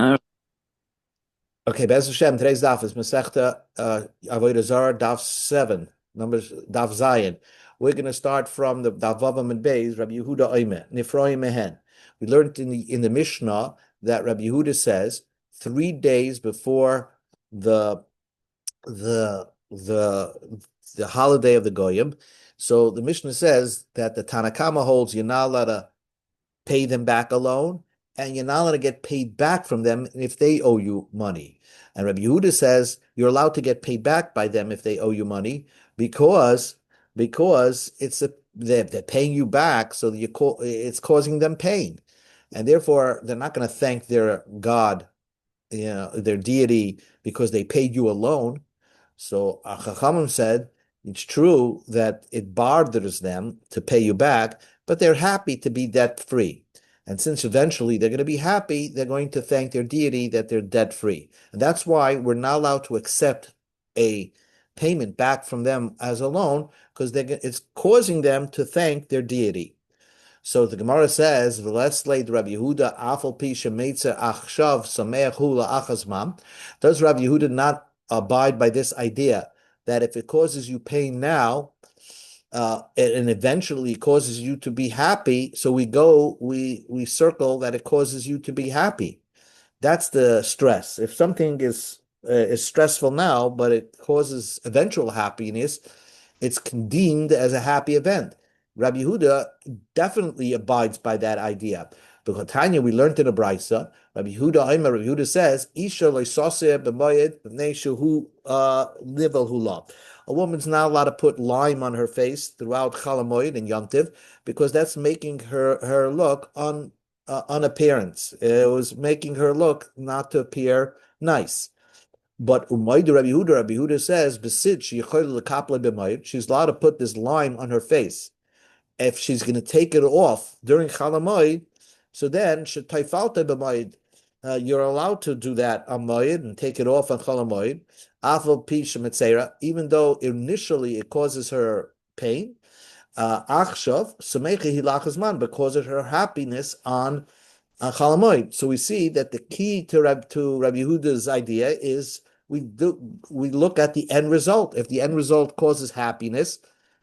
Uh, Okay, Bez Hashem, today's daf is Masechta Avodah Zarah, daf 7, numbers daf Zayin. We're going to start from the daf Vavam and Beis, Rabbi Yehuda Oime, Nifroi Mehen. We learned in the Mishnah that Rabbi Yehuda says 3 days before the the the the holiday of the Goyim. So the Mishnah says that the Tanakama holds you're not allowed to pay them back a loan, and you're not allowed to get paid back from them if they owe you money. And Rabbi Yehuda says you're allowed to get paid back by them if they owe you money because they're paying you back, so it's causing them pain, and therefore they're not going to thank their God, their deity, because they paid you a loan. So Chachamim said it's true that it bothers them to pay you back, but they're happy to be debt free. And since eventually they're going to be happy, they're going to thank their deity that they're debt free. And that's why we're not allowed to accept a payment back from them as a loan, because it's causing them to thank their deity. So the Gemara says, "Let's lay Rabbi Yehuda afal pi shemeitzer achshav sameach hu la'achazmam." Does Rabbi Yehuda not abide by this idea that if it causes you pain now, and eventually causes you to be happy, so we circle that it causes you to be happy. That's the stress. If something is stressful now, but it causes eventual happiness, it's deemed as a happy event. Rabbi Yehuda definitely abides by that idea. Because Tanya, we learned in a brisa, Rabbi Yehuda says, Isha loisaseh b'moyed b'nei shehu nivel hula. A woman's not allowed to put lime on her face throughout Chalamoid and Yontiv because that's making her look unappearance. It was making her look not to appear nice. But Rabbi Yehuda says, "Besid she's allowed to put this lime on her face. If she's going to take it off during Chalamoid, so then shetaifalta b'moed, you're allowed to do that on Moed and take it off on Chalamoid. Afal pi shemetzera, even though initially it causes her pain. Achshav sumecha hilachazman, but causes her happiness on Chalamoid. So we see that the key to Rabbi Yehuda's idea is we look at the end result. If the end result causes happiness,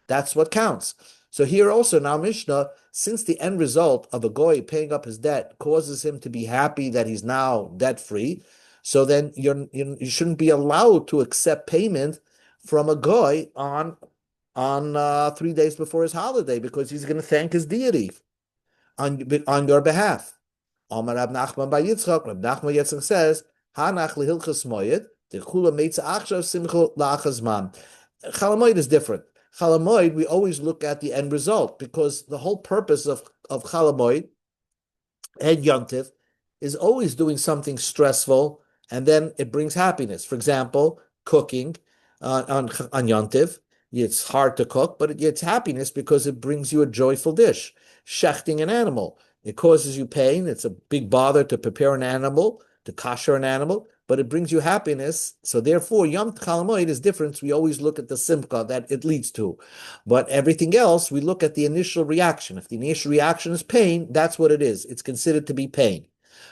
that's what counts. So here also now Mishnah, since the end result of a goy paying up his debt causes him to be happy that he's now debt free, so then you shouldn't be allowed to accept payment from a goy on 3 days before his holiday because he's going to thank his deity on your behalf. Amar Rab Nachman Bar Yitzchak, Rab Nachman Yitzchak says, Hanach lehilchas moyed, the chula meitza achshav simcha la'achazman. Chalamoid is different. Chalamoid, we always look at the end result because the whole purpose of Chalamoid and Yontif is always doing something stressful and then it brings happiness. For example, cooking on Yontif. It's hard to cook, but it's happiness because it brings you a joyful dish. Shechting an animal. It causes you pain. It's a big bother to prepare an animal, to kosher an animal, but it brings you happiness. So therefore, Yom Chalamoid is different. We always look at the simcha that it leads to. But everything else, we look at the initial reaction. If the initial reaction is pain, that's what it is. It's considered to be pain.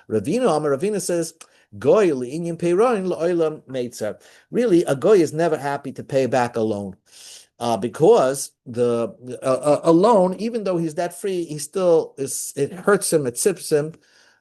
Ravina says, Goy li'inyin peiroin la'olam meitzar. Really, a goy is never happy to pay back a loan. Because a loan, even though he's debt free, he still is. It hurts him, it sips him,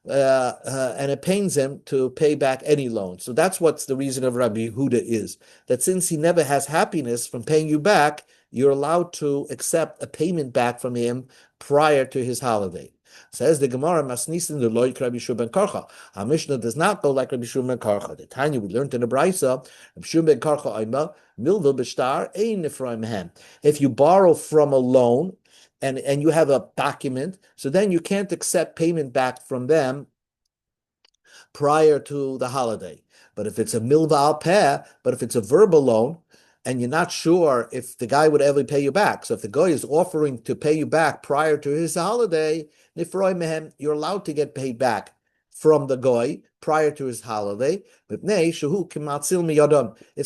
and it pains him to pay back any loan. So that's what's the reason of Rabbi Yehuda is that since he never has happiness from paying you back, you're allowed to accept a payment back from him prior to his holiday. Says the Gemara, Masnisin the Loik Rabbi Shua ben Karcha. Our Mishnah does not go like Rabbi Shua ben Karcha. The Tanya we learned in the Brisa, Rabbi Shua ben Karcha Oima, Milvil b'shtar ein nifroim hem. If you borrow from a loan and you have a document, so then you can't accept payment back from them prior to the holiday. But if it's a milva al peh, but if it's a verbal loan, and you're not sure if the guy would ever pay you back. So if the guy is offering to pay you back prior to his holiday, nifroi mehem, you're allowed to get paid back from the goy prior to his holiday. It's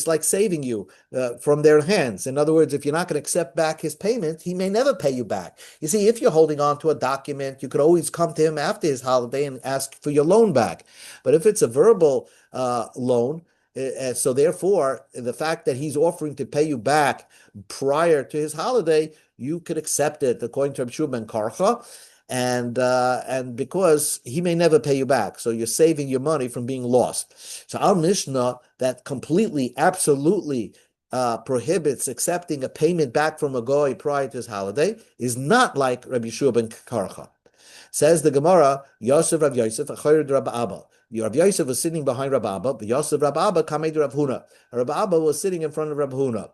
like saving you from their hands. In other words, if you're not going to accept back his payment, he may never pay you back. You see, if you're holding on to a document, you could always come to him after his holiday and ask for your loan back. But if it's a verbal loan, so therefore, the fact that he's offering to pay you back prior to his holiday, you could accept it according to Rabbi Shua ben Karcha, and because he may never pay you back, so you're saving your money from being lost. So our Mishnah that completely, absolutely prohibits accepting a payment back from a goy prior to his holiday is not like Rabbi Shua ben Karcha. Says the Gemara, Yosef Rav Yosef, Achoyer Rav Abba. Rav Yosef was sitting behind Rav Abba, but Yosef Rav Abba Kamei Rav Huna. Rav Abba was sitting in front of Rav Huna.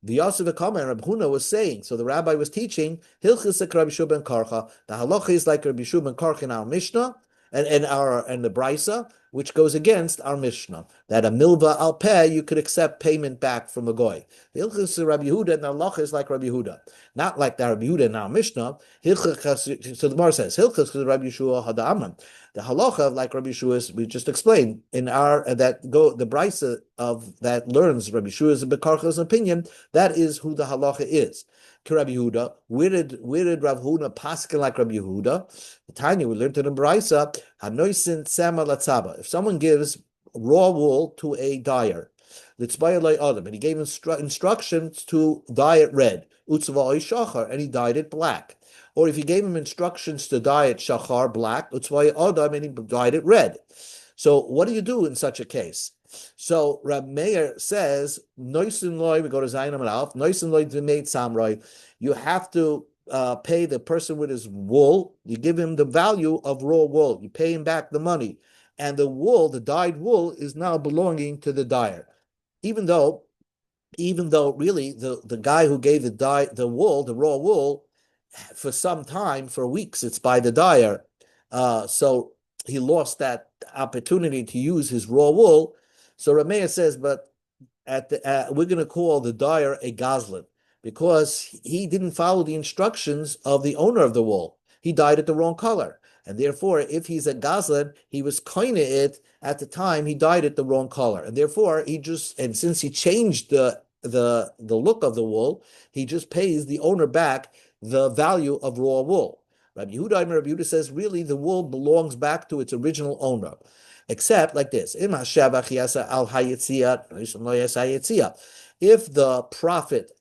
The Yosef Akama, Rav Huna was saying, so the rabbi was teaching, Hilchis Rabbi Shua ben Karcha, the halacha is like Rabbi Shua ben Karcha in our Mishnah, and the Brisa, which goes against our Mishnah, that a milva al peh, you could accept payment back from a goy. Hilchis Rabbi Yehuda and the halacha is like Rabbi Yehuda, not like the Rabbi Yehuda in our Mishnah. So the Gemara says, Hilchis Rabbi Yeshua Hada'amam. The halacha, like Rabbi Yeshua, we just explained in our the brisa of that learns Rabbi Yeshua's ben Karcha's opinion. That is who the halacha is. Rabbi Yehuda, where did Rav Huna paskin like Rabbi Yehuda? The Tanya we learned in the brisa, hanoisin sama latzaba. If someone gives raw wool to a dyer, and he gave instructions to dye it red, and he dyed it black. Or if you gave him instructions to dye it shachar, black, and he dyed it red. So what do you do in such a case? So Rab Meir says, Noisin loy, we go to Zayin Amar Aleph, Noisin loy d'meit samroi. You have to pay the person with his wool. You give him the value of raw wool. You pay him back the money. And the wool, the dyed wool, is now belonging to the dyer. Even though really the guy who gave the wool, the raw wool, for some time, for weeks, it's by the dyer. So he lost that opportunity to use his raw wool. So Rameya says, but we're going to call the dyer a gazlan because he didn't follow the instructions of the owner of the wool. He dyed it the wrong color. And therefore, if he's a gazlan, he was koine it at the time he dyed it the wrong color. And therefore, since he changed the look of the wool, he just pays the owner back the value of raw wool. Rabbi Yehuda says, really, the wool belongs back to its original owner, except like this: if the profit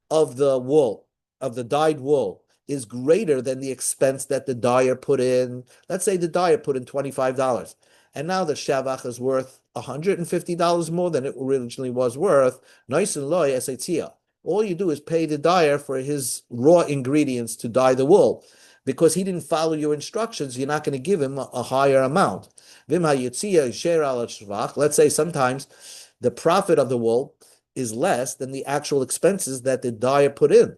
of the wool, of the dyed wool, is greater than the expense that the dyer put in. Let's say the dyer put in $25, and now the shavach is worth $150 more than it originally was worth. All you do is pay the dyer for his raw ingredients to dye the wool. Because he didn't follow your instructions, you're not going to give him a higher amount. Let's say sometimes the profit of the wool is less than the actual expenses that the dyer put in.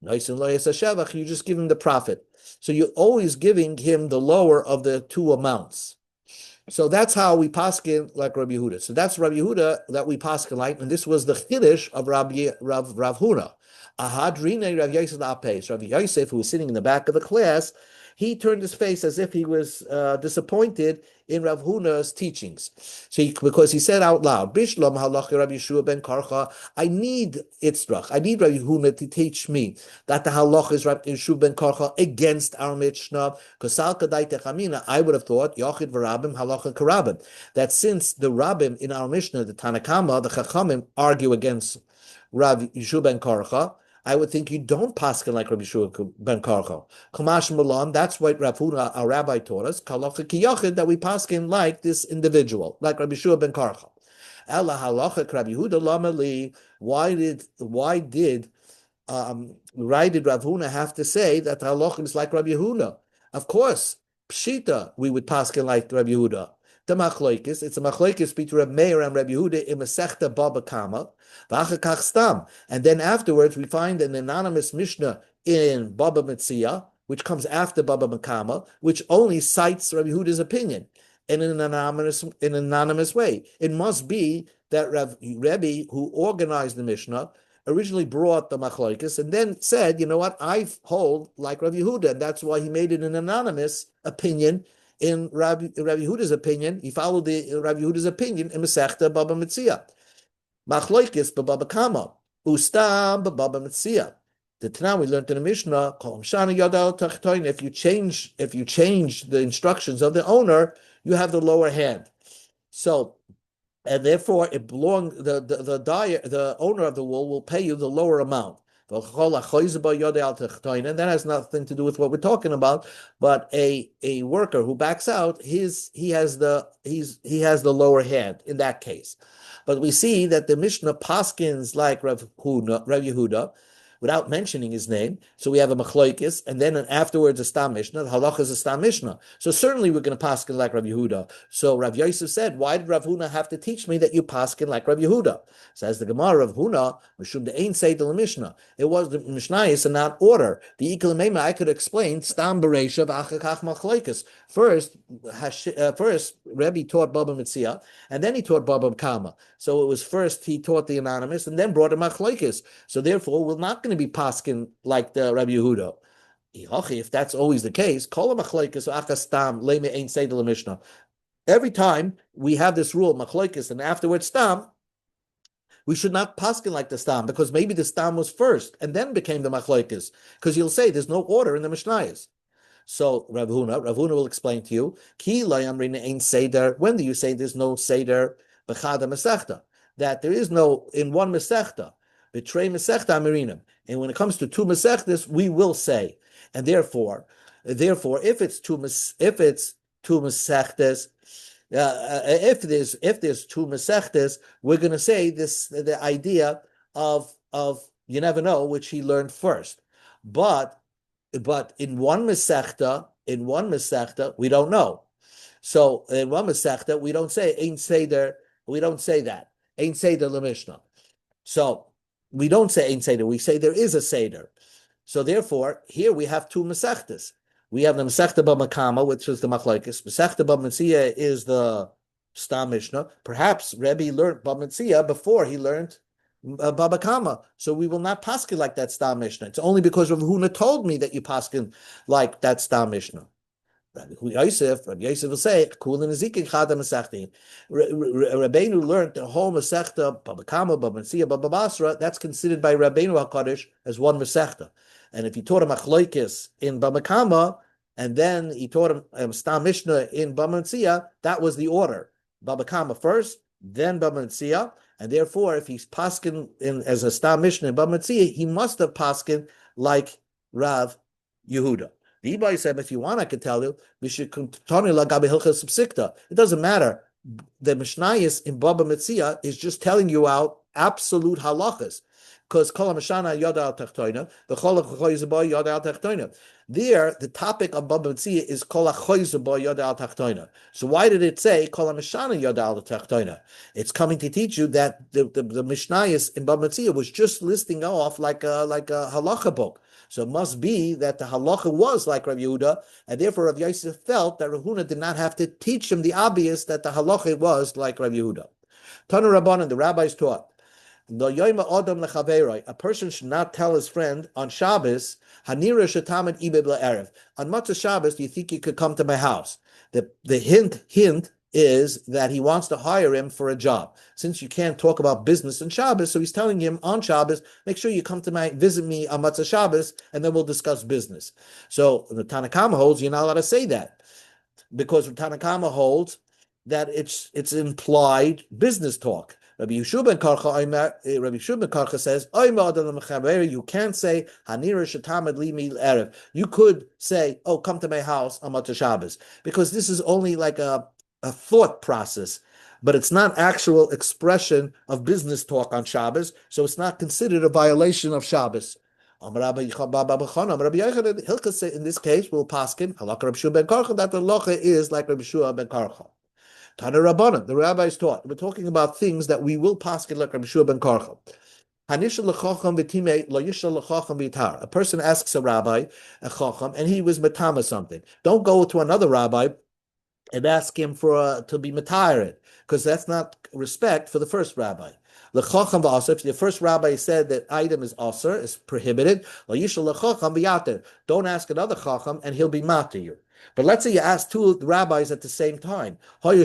You just give him the profit. So you're always giving him the lower of the two amounts. So that's how we paskin like Rabbi Yehuda. So that's Rabbi Yehuda that we paskin like, and this was the chiddush of Rav Huna. Ahadrine Rav Yosef Apes. Rav Yosef, who was sitting in the back of the class, he turned his face as if he was disappointed in Rav Huna's teachings. Because he said out loud, Bishlam halacha Rabbi Yeshua ben Karcha, I need Itzrach, I need Rabbi Huna to teach me that the halacha is Rabbi Yeshua ben Karcha against our Mishnah. I would have thought, Yochid v'Rabim halacha karabim, that since the Rabbim in our Mishnah, the Tanakama, the Chachamim, argue against Rav Yeshua ben Karcha, I would think you don't paskin like Rabbi Yeshua ben Karcha. Kamash Malan, that's what Rav Huna, our rabbi, taught us, Kalacha Kiyachid, that we paskin like this individual, like Rabbi Yeshua ben Karcha. Ella halacha Rabbi Yehuda lamali. Why did Rav Huna have to say that the halacha is like Rabbi Yehuda? Of course, pshita we would paskin like Rabbi Yehuda. The machlokes, it's a machlokes between Rabbi Meir and Rabbi Yehuda in Masechta Baba Kama. And then afterwards, we find an anonymous Mishnah in Baba Metzia, which comes after Baba Makama, which only cites Rabbi Yehuda's opinion in an anonymous way. It must be that Rebbe, who organized the Mishnah, originally brought the machlokes and then said, you know what, I hold like Rabbi Yehuda, and that's why he made it an anonymous opinion in Rabbi Yehuda's opinion, he followed the Rabbi Yehuda's opinion in Masechta Baba Metzia. Machloikis Baba Kama, Ustam Baba Metzia. The Tanah we learned in the Mishnah, if you change the instructions of the owner, you have the lower hand. So, and therefore it belongs the owner of the wool will pay you the lower amount. And that has nothing to do with what we're talking about. But a worker who backs out, he has the lower hand in that case. But we see that the Mishnah paskins like Rav Yehuda, without mentioning his name. So we have a machloikis, and then afterwards a stam mishnah. The halacha is a stam mishnah. So certainly we're going to paskin like Rav Yehuda. So Rav Yosef said, why did Rav Huna have to teach me that you paskin like Rav Yehuda? Says the Gemara, Rav Huna, mishum de ein seidel mishnah. It was the mishnayis and not order. The ikalamema I could explain stam bereisha v'achakach machloikis. First, Rebbe taught Baba Metzia, and then he taught Baba Kama. So it was first he taught the anonymous, and then brought him machloikis. So therefore, we're not going to be paskin like the Rabbi Yehuda. If that's always the case, every time we have this rule, machlokes, and afterwards stam, we should not paskin like the stam, because maybe the stam was first and then became the machlokes, because you'll say there's no order in the mishnayos. So Rav Huna will explain to you, when do you say there's no seder b'chada mesechta? That there is no, in one mesechta, betray mesechta amirinim. And when it comes to two mesechtas, we will say. And therefore, if it's two mesechtas, if there's two mesechtas, we're going to say the idea of you never know, which he learned first. But in one mesechta, we don't know. So in one mesechta, we don't say ein seder. We don't say that ein seder lemishnah. So we don't say ein seder. We say there is a seder. So therefore, here we have two mesechtas. We have the mesechta b'makama, which is the machlokes. Mesechta b'metzia is the stam mishnah. Perhaps Rebbe learned b'metzia before he learned Baba Kama. So we will not paskin like that stam mishnah. It's only because Rav Huna told me that you paskin like that stam mishnah. Rabbi Yosef will say, "Kulin ezikin chada mesechtin." Rabbeinu learned the whole mesechta Baba Kama, Baba Metzia, Baba Basra. That's considered by Rabbeinu Hakadosh as one mesechta. And if he taught him achloikis in Baba Kama, and then he taught him stam mishnah in Baba Metzia, that was the order: Baba Kama first, then Baba Metzia. And therefore, if he's paskin as a stam mishnah in Baba Metzia, he must have paskin like Rav Yehuda. The Ibai said, if you want, I can tell you, it doesn't matter. The Mishnayos in Baba Metzia is just telling you out absolute halachas. Because there, the topic of Baba Metzia is kol achoyzeba yada al tachtoina. So why did it say kol hamishana yada al tachtoina? It's coming to teach you that the Mishnayos in Baba Metzia was just listing off like a halacha book. So it must be that the halacha was like Rav Yehuda, and therefore Rav Yosef felt that Rav Huna did not have to teach him the obvious that the halacha was like Rav Yehuda. Tanu Rabbanan, the rabbis taught, a person should not tell his friend on Shabbos, Hanira shetamed ibed la'erev. On Matzah Shabbos, do you think you could come to my house? The hint is that he wants to hire him for a job. Since you can't talk about business on Shabbos, so he's telling him on Shabbos, make sure you come to visit me on Matzah Shabbos, and then we'll discuss business. So the Tanna Kama holds you're not allowed to say that, because the Tanna Kama holds that it's implied business talk. Rabbi Yeshua ben Karcha says, you can't say, you could say, oh, come to my house on Matzah Shabbos, because this is only like a thought process, but it's not actual expression of business talk on Shabbos, so it's not considered a violation of Shabbos. Hilchah say in this case, we'll paskin halakha Rabbi Yeshua ben Karcha that the halacha is like Rabbi Yeshua ben Karcha. Tana Rabbanan, the rabbis taught. We're talking about things that we will paskin like Rabbi Yeshua ben Karcha. A person asks a rabbi, a chacham, and he was matama something. Don't go to another rabbi and ask him to be matayired, because that's not respect for the first rabbi. If the first rabbi said that item is aser, is prohibited, don't ask another chacham and he'll be matir. But let's say you ask two rabbis at the same time. And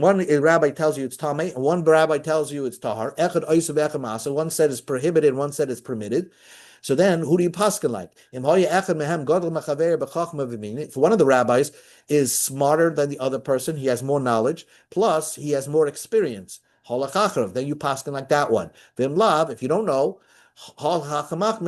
one rabbi tells you it's tamei, and one rabbi tells you it's tahar. One said it's prohibited, one said it's permitted. So then, who do you paskin like? If one of the rabbis is smarter than the other person, he has more knowledge, plus he has more experience. Then you paskin like that one. If you don't know,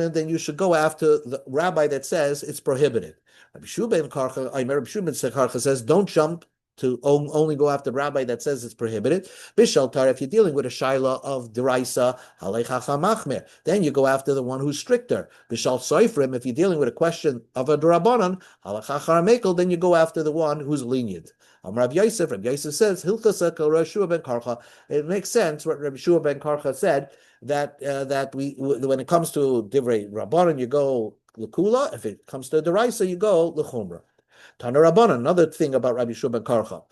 then you should go after the rabbi that says it's prohibited. Rabbi Shua Karcha says, don't jump to only go after the rabbi that says it's prohibited. Bishaltar, if you're dealing with a shaila of deraisa, then you go after the one who's stricter. Bishal soifrim, if you're dealing with a question of a derabanan, then you go after the one who's lenient. Rabbi Yosef says, it makes sense what Rabbi Shua ben Karcha said, that we when it comes to divrei rabbanon, you go l'kula. If it comes to deraisa, you go l'chumra. Tana rabbanon. Another thing about Rabbi Shua ben Karcha,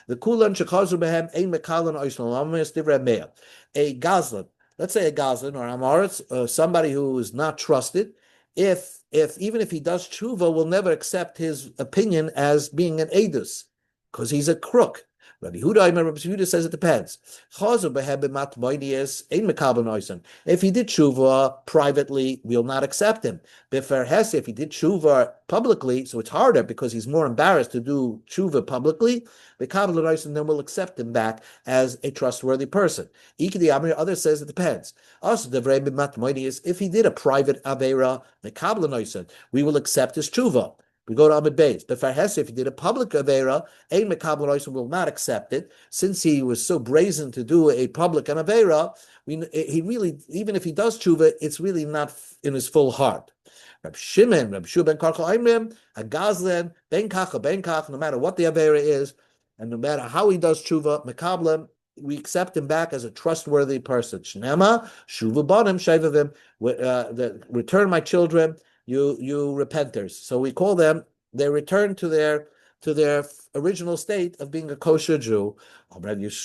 the kulan shekazu behem ein mekalan oislan lamis divrei meya. A gazlan, let's say a gazlan or amaretz, somebody who is not trusted, if even if he does tshuva, will never accept his opinion as being an edus because he's a crook. Rabbi Yehuda says it depends. If he did tshuva privately, we'll not accept him. If he did tshuva publicly, so it's harder because he's more embarrassed to do tshuva publicly, then we'll accept him back as a trustworthy person. Others says it depends. If he did a private avera, we will accept his tshuva. We go to Amid Beis. But if he did a public avera, ein mekabel will not accept it, since he was so brazen to do a public an avera. He really, even if he does tshuva, it's really not in his full heart. Rabbi Shua ben Karcha, a gazlan ben kach, no matter what the avera is, and no matter how he does tshuva, mekabel, we accept him back as a trustworthy person. Shnema shuva banim shayvavim, return my children. You repenters. So we call them, they return to their original state of being a kosher Jew. We paskin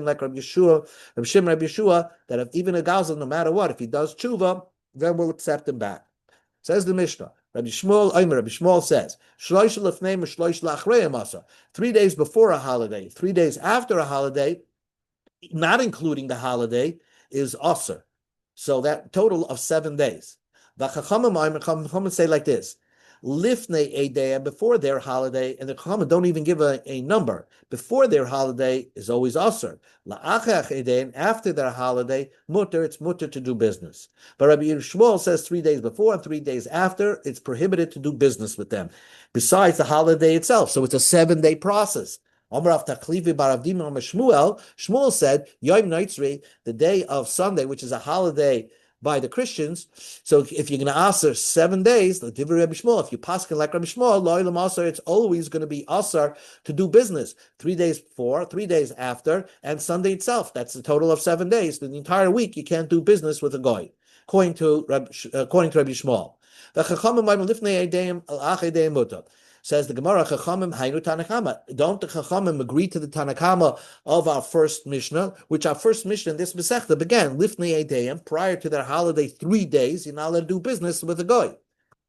like Rabbi Yeshua, Rabbi Shimon, Rabbi Yeshua, that if even a gazal, no matter what, if he does tshuva, then we'll accept him back. Says the Mishnah. Rabbi Shmuel says, 3 days before a holiday, 3 days after a holiday, not including the holiday, is asr. So that total of 7 days. The Chachamim say like this: Lifnei Eidei, before their holiday, and the Chachamim don't even give a number. Before their holiday is always Asr. La'achach Eidei, after their holiday, mutter, it's mutter to do business. But Rabbi Shmuel says 3 days before and 3 days after, it's prohibited to do business with them. Besides the holiday itself, so it's a 7-day process. Shmuel said, Yom Noitzri, the day of Sunday, which is a holiday by the Christians. So if you're going to answer 7 days, if you paskin like Rabbi Shmuel, it's always going to be asar to do business. 3 days before, 3 days after, and Sunday itself. That's the total of 7 days. The entire week, you can't do business with a goy, according to Rabbi Shmuel. Says the Gemara, Chachamim Hainu Tanakama. Don't the Chachamim agree to the Tanakama of our first Mishnah, which our first Mishnah in this Masechta began, Lifnei Eideyim, prior to their holiday 3 days, you're not allowed to do business with a goy.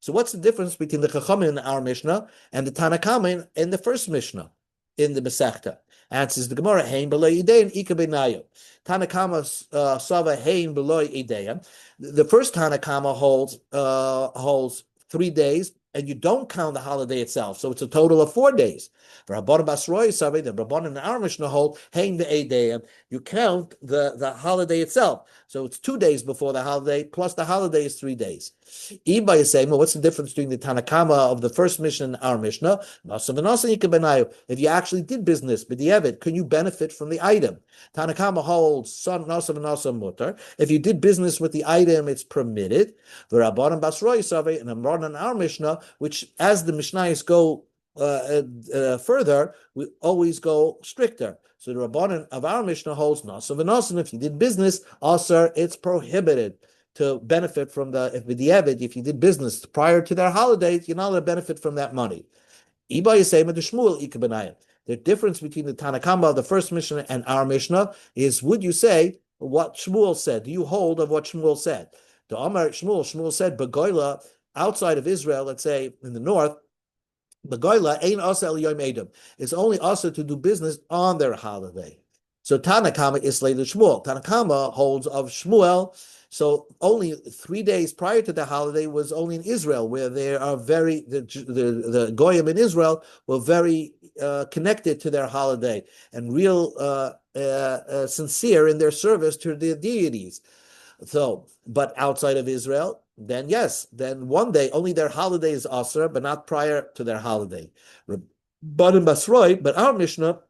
So what's the difference between the Chachamim in our Mishnah and the Tanakama in the first Mishnah in the Masechta? Answers the Gemara, Hein B'loi Eideyim, Ika B'nayo. Tanakama Sava Hein B'loi Eideyim. The first Tanakama holds 3 days, and you don't count the holiday itself. So it's a total of 4 days. For Rabbanan Basroi Savi, the Rabbanan in our Mishnah hold, Hein B'Eideyim, you count the holiday itself. So it's 2 days before the holiday, plus the holiday is 3 days. Iba is saying, well, what's the difference between the Tanakama of the first Mishnah and our Mishnah? If you actually did business, b'di'evet, can you benefit from the item? Tanakama holds Nasa v'nasa mutar. If you did business with the item, it's permitted. The Rabbanan Basroi Savi and Rabbanan in our Mishnah, which as the Mishnayos go further, we always go stricter. So the Rabbanan of our Mishnah holds Nasa v'nasa. If you did business, also it's prohibited to benefit from if you did business prior to their holidays, you're not allowed to benefit from that money. The difference between the Tanakama of the first Mishnah and our Mishnah is, would you say what Shmuel said? Do you hold of what Shmuel said? The Amar Shmuel said, Begoila, outside of Israel, let's say in the north, Begoila ain't asa el yom edom. It's only asa to do business on their holiday. So Tanakama is later Shmuel. Tanakama holds of Shmuel. So only 3 days prior to the holiday was only in Israel, where they are the Goyim in Israel were very connected to their holiday and real sincere in their service to their deities. So, but outside of Israel, then yes, then one day only their holiday is Asr, but not prior to their holiday. But in Basroi, but our Mishnah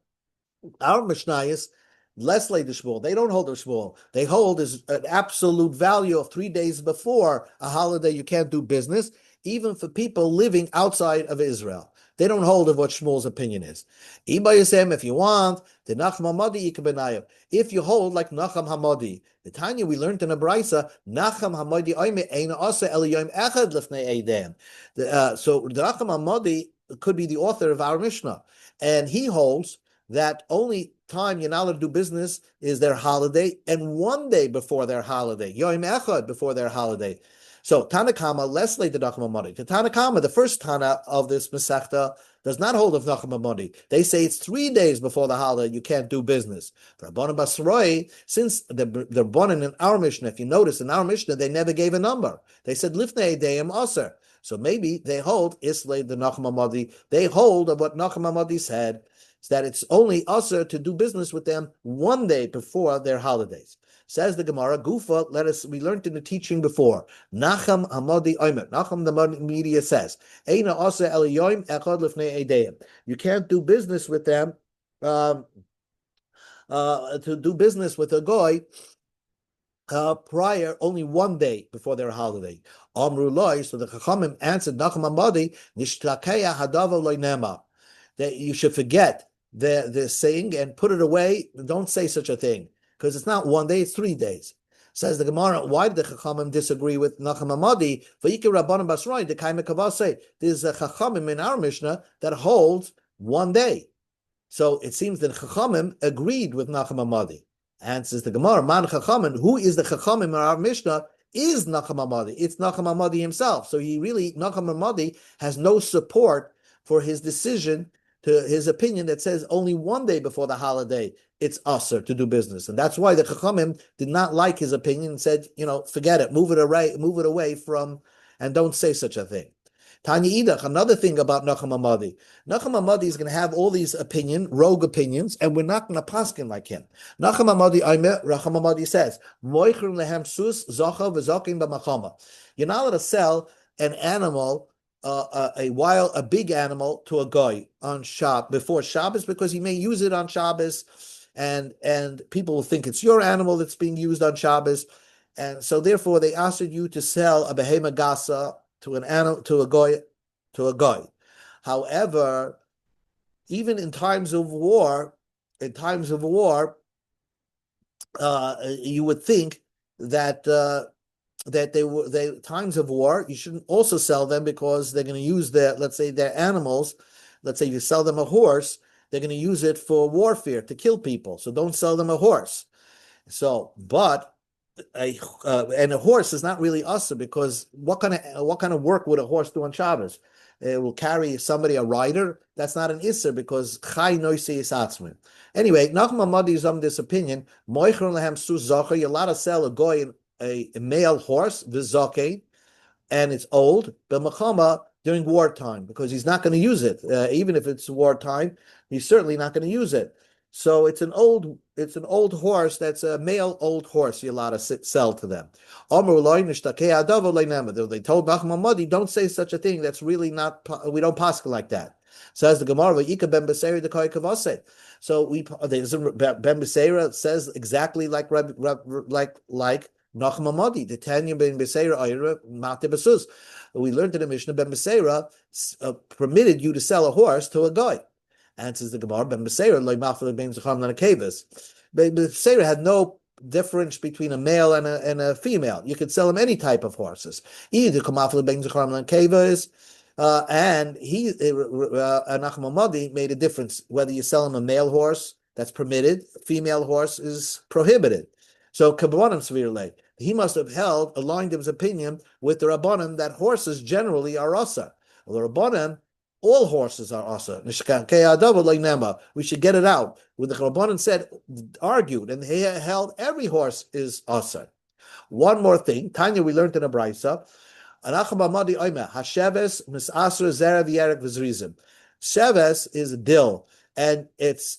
is less like the Shmuel. They don't hold the Shmuel. They hold is an absolute value of 3 days before a holiday you can't do business, even for people living outside of Israel. They don't hold of what Shmuel's opinion is. If you want, the Nacham Hamadi Ikabenayev. If you hold like Nacham Hamadi, the Tanya we learned in a Brisa, Nacham Hamadi Oime Eina Asa Eliyom Echad Lefnei Eidem. So the Nacham Hamadi could be the author of our Mishnah, and he holds that only time you're not allowed to do business is their holiday, and one day before their holiday, Yom Echad before their holiday. So Tanakama, less late the Nacham Hamadi. The Tanakama, the first Tana of this Masechta, does not hold of Nacham Hamadi. They say it's 3 days before the holiday you can't do business. For Rabbanan Basroi, since the Rabbanan in our Mishnah, if you notice in our Mishnah, they never gave a number. They said Lifnei Deim Aser. So maybe they hold Islay the Nacham Hamadi. They hold of what Nacham Hamadi said, is that it's only Aser to do business with them 1 day before their holidays. Says the Gemara, Gufa, we learned in the teaching before, Nacham Hamadi Omer, Nacham the media says, Eina Asa Eliyoim Echad Lefnei Eideim. You can't do business with them, to do business with a goy prior, only 1 day before their holiday. Amru Loi, so the Chachamim answered Nacham Hamadi, Nishtakeya Hadava Loi Nema, that you should forget the saying and put it away. Don't say such a thing, because it's not 1 day, it's 3 days. Says the Gemara, why did the Chachamim disagree with Nacham Hamadi? There's a Chachamim in our Mishnah that holds 1 day. So it seems that Chachamim agreed with Nacham Hamadi. Answers the Gemara, Man Chachamim, who is the Chachamim in our Mishnah, is Nacham Hamadi. It's Nacham Hamadi himself. So Nacham Hamadi has no support for his decision, to his opinion that says only 1 day before the holiday it's usher to do business, and that's why the Chachamim did not like his opinion and said, forget it, move it away from, and don't say such a thing. Tanya Idach, another thing about Nacham Hamadi. Nacham Hamadi is going to have all these rogue opinions, and we're not going to paskin like him. Nacham Hamadi says, Moichrim lehem sus zocha v'zokim b'machama. You're not allowed to sell an animal, a big animal, to a guy on before Shabbos, because he may use it on Shabbos, and people will think it's your animal that's being used on Shabbos, and so therefore they asked you to sell a behema gasa to an animal, to a guy. However, even in times of war, you would think that times of war, you shouldn't also sell them, because they're going to use their animals. Let's say you sell them a horse, they're going to use it for warfare, to kill people. So don't sell them a horse. So, but a horse is not really usher, because what kind of work would a horse do on Shabbos? It will carry somebody, a rider. That's not an isser, because chai noise is atzmin. Anyway, Nachum Hamadi is on this opinion. Moichron lehem sus zacher. You're allowed to sell a goy a male horse, v'zakeh, and it's old, but machama during wartime, because he's not going to use it. Even if it's wartime, he's certainly not going to use it. So it's an old horse. That's a male old horse. You're allowed to sell to them. They told Nachum Hamadi, don't say such a thing. That's really not. We don't paskin like that. Says the Gemara, "V'ika ben b'seira the koy kavase." So Ben B'seira says exactly like Nachum Hamadi, the Tanya ben B'seira ayra mate basus. We learned in the Mishnah, Ben B'seira permitted you to sell a horse to a guy. Answers the Gemara, Ben B'seira loy mafel ben zacham l'nekevus. Ben B'seira had no difference between a male and a female. You could sell him any type of horses. Either kamafel ben zacham l'nekevus, and Nachum Hamadi made a difference whether you sell him a male horse, that's permitted. A female horse is prohibited. So kabonim svirle. he must have aligned his opinion with the Rabbanan that horses generally are asa. The Rabbanan, all horses are asa. We should get it out. When the Rabbanan argued, and he held every horse is asa. One more thing, Tanya, we learned in a brisa. Sheves is dill, and it's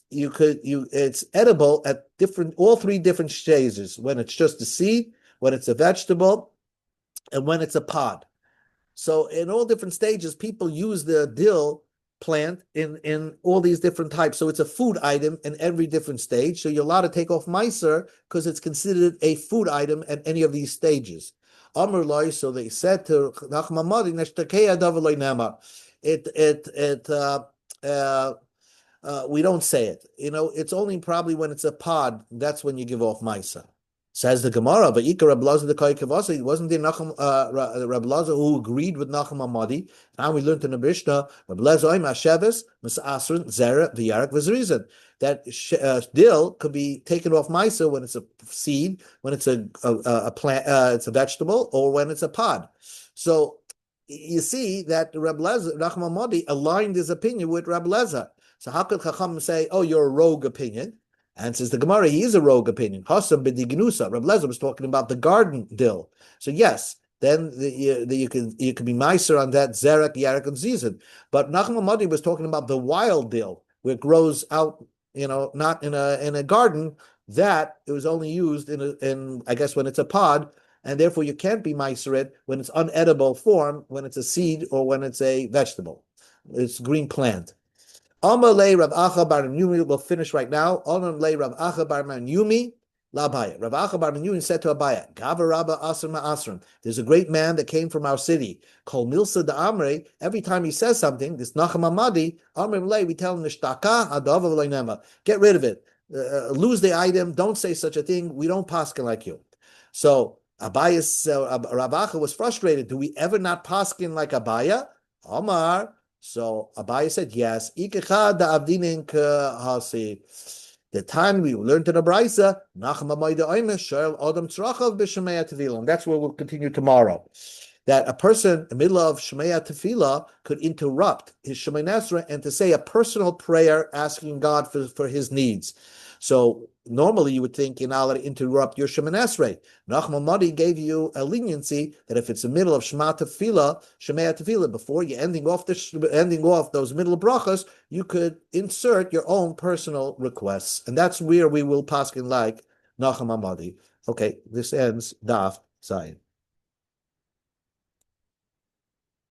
edible at all three different stages. When it's just a seed, when it's a vegetable, and when it's a pod. So in all different stages, people use the dill plant in all these different types. So it's a food item in every different stage. So you're allowed to take off meiser because it's considered a food item at any of these stages. Amr loy, so they said to Nachmamadi, Neshtakeya Davaloi Nama. We don't say it. It's only probably when it's a pod, that's when you give off meiser. Says the Gemara, but Ika Reb Lazar the Kavasa, wasn't there Reb Lazar who agreed with Nachum Amadi? Now we learned in the Mishnah, Reb Lazar Masheves, Masasrin, Zarah, V'Yarak V'Zrizin, that dill could be taken off meiser when it's a seed, when it's a plant, it's a vegetable, or when it's a pod. So you see that Reb Lazar, Nachum Amadi, aligned his opinion with Reb Lazar. So how could Chacham say, "Oh, you're a rogue opinion"? And says the Gemara, he is a rogue opinion. Hasam b'dignusa. Reb Lezer was talking about the garden dill. So yes, then you can be meiser on that zerek, yarek, and zizan. But Nachum Amadi was talking about the wild dill, where it grows out, not in a garden. That it was only used in I guess when it's a pod, and therefore you can't be meiser it when it's unedible form, when it's a seed or when it's a vegetable. It's green plant. Amalei Rav Acha bar Yumi, we'll finish right now. Amalei Rav Acha bar Yumi, la Abaya. Rav Acha bar Yumi said to Abaya, Gava Rabba Asr Ma'asrim. There's a great man that came from our city called Milsa da Amre. Every time he says something, this Nachum Amadi, Amrim Lei, we tell him, Nishtaka Adava V'Loinema. Get rid of it. Lose the item. Don't say such a thing. We don't paskin like you. So Abaya, Rav Acha was frustrated. Do we ever not paskin like Abaya? Omar. So Abaye said, yes. The time we learned in the Brisa, and that's where we'll continue tomorrow. That a person in the middle of Shemaya Tefillah could interrupt his Shemoneh Esrei and to say a personal prayer asking God for his needs. So normally you would think you're not allowed to interrupt your Shemoneh Esrei. Nachum Amadi gave you a leniency that if it's the middle of Shemaya Tefillah, before you're ending off those middle brachas, you could insert your own personal requests, and that's where we will paskin like Nachum Amadi. Okay, this ends Daf Zayin.